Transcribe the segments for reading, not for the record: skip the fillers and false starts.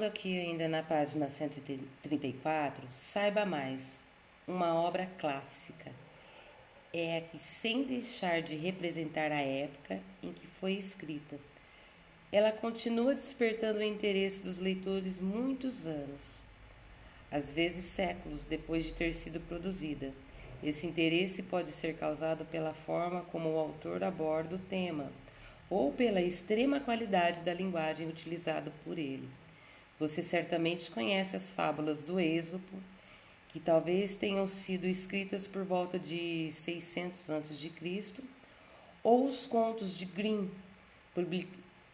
Aqui ainda na página 134, saiba mais. Uma obra clássica é a que, sem deixar de representar a época em que foi escrita, ela continua despertando o interesse dos leitores muitos anos, às vezes séculos depois de ter sido produzida. Esse interesse pode ser causado pela forma como o autor aborda o tema ou pela extrema qualidade da linguagem utilizada por ele. Você certamente conhece as fábulas do Êxopo, que talvez tenham sido escritas por volta de 600 a.C., ou os contos de Grimm,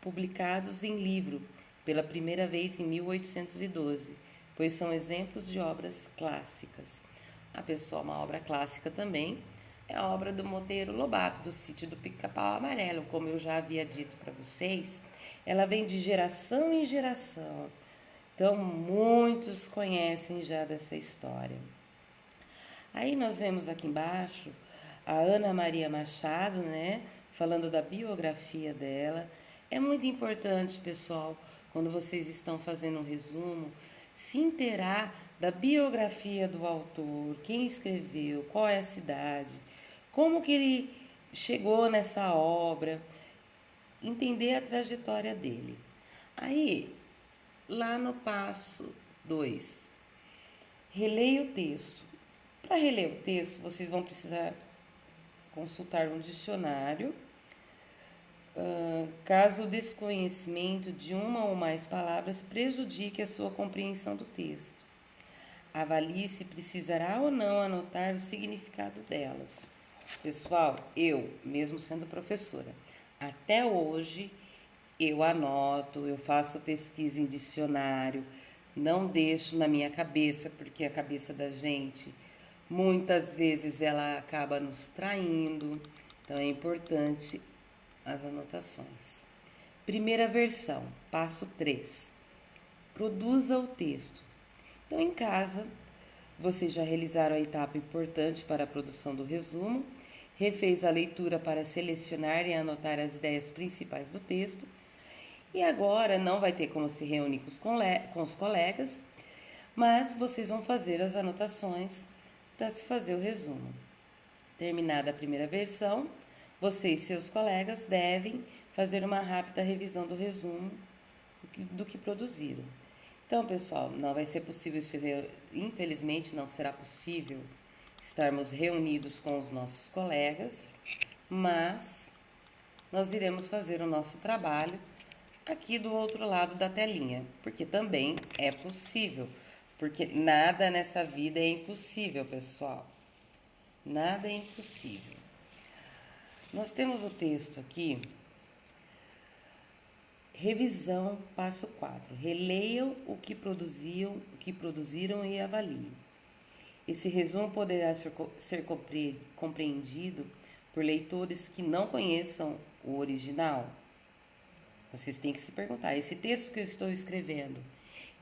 publicados em livro pela primeira vez em 1812, pois são exemplos de obras clássicas. A pessoa, uma obra clássica também é a obra do Monteiro Lobato, do Sítio do Pica-Pau Amarelo. Como eu já havia dito para vocês, ela vem de geração em geração. Então, muitos conhecem já dessa história. Aí nós vemos aqui embaixo a Ana Maria Machado, né? Falando da biografia dela. É muito importante, pessoal, quando vocês estão fazendo um resumo, se inteirar da biografia do autor, quem escreveu, qual é a cidade, como que ele chegou nessa obra, entender a trajetória dele. Aí, lá no passo 2, releia o texto. Para reler o texto, vocês vão precisar consultar um dicionário. Caso o desconhecimento de uma ou mais palavras prejudique a sua compreensão do texto, avalie se precisará ou não anotar o significado delas. Pessoal, eu, mesmo sendo professora, até hoje eu anoto, eu faço pesquisa em dicionário, não deixo na minha cabeça, porque a cabeça da gente, muitas vezes ela acaba nos traindo, então é importante as anotações. Primeira versão, passo 3. Produza o texto. Então, em casa, vocês já realizaram a etapa importante para a produção do resumo, refez a leitura para selecionar e anotar as ideias principais do texto, e agora não vai ter como se reunir com os colegas, mas vocês vão fazer as anotações para se fazer o resumo. Terminada a primeira versão, você e seus colegas devem fazer uma rápida revisão do resumo do que produziram. Então, pessoal, não vai ser possível, infelizmente não será possível estarmos reunidos com os nossos colegas, mas nós iremos fazer o nosso trabalho aqui do outro lado da telinha, porque também é possível, porque nada nessa vida é impossível, pessoal. Nada é impossível. Nós temos o texto aqui, revisão, passo 4. Releiam o que produziram e avaliem. Esse resumo poderá ser compreendido por leitores que não conheçam o original. Vocês têm que se perguntar, esse texto que eu estou escrevendo,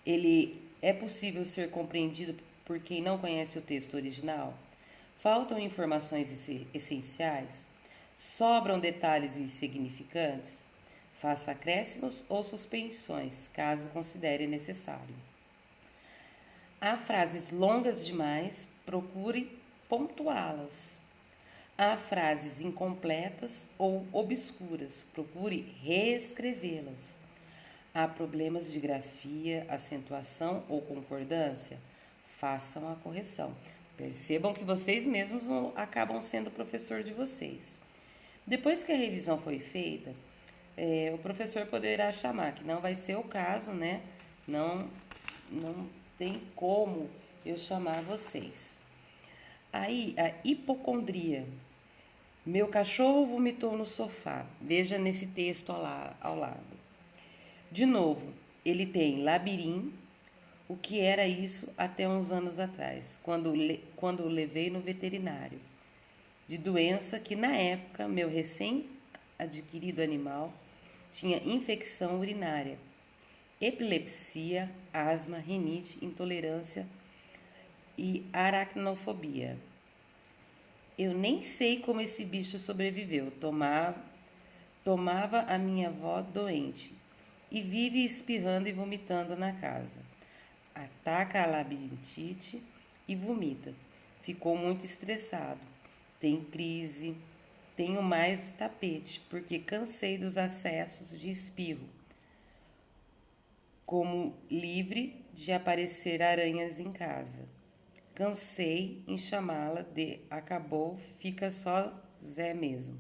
ele é possível ser compreendido por quem não conhece o texto original? Faltam informações essenciais? Sobram detalhes insignificantes? Faça acréscimos ou suspensões, caso considere necessário. Há frases longas demais, procure pontuá-las. Há frases incompletas ou obscuras, procure reescrevê-las. Há problemas de grafia, acentuação ou concordância, façam a correção. Percebam que vocês mesmos acabam sendo o professor de vocês. Depois que a revisão foi feita, o professor poderá chamar, que não vai ser o caso, né? Não tem como eu chamar vocês. Aí, a hipocondria. Meu cachorro vomitou no sofá. Veja nesse texto ao lado. De novo, ele tem labirinto. O que era isso até uns anos atrás, quando o levei no veterinário. De doença que, na época, meu recém-adquirido animal tinha infecção urinária, epilepsia, asma, rinite, intolerância e aracnofobia. Eu nem sei como esse bicho sobreviveu. Tomava a minha avó doente e vive espirrando e vomitando na casa. Ataca a labirintite e vomita. Ficou muito estressado. Tem crise. Tenho mais tapete, porque cansei dos acessos de espirro. Como livre de aparecer aranhas em casa. Cansei em chamá-la de acabou, fica só Zé mesmo.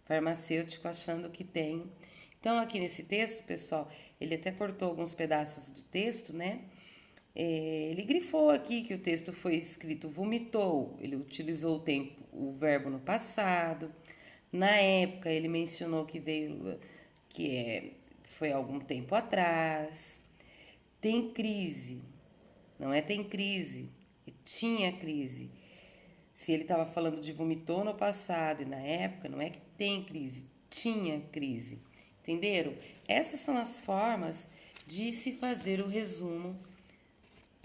Farmacêutico achando que tem. Então, aqui nesse texto, pessoal, ele até cortou alguns pedaços do texto, né? Ele grifou aqui que o texto foi escrito vomitou. Ele utilizou o tempo, o verbo no passado. Na época, ele mencionou que veio, foi algum tempo atrás. Tem crise, não é tem crise, tinha crise. Se ele estava falando de vomitou no passado e na época, não é que tem crise, tinha crise. Entenderam? Essas são as formas de se fazer o resumo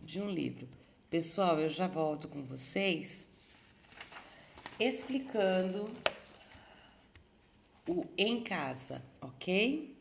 de um livro. Pessoal, eu já volto com vocês explicando o em casa, ok?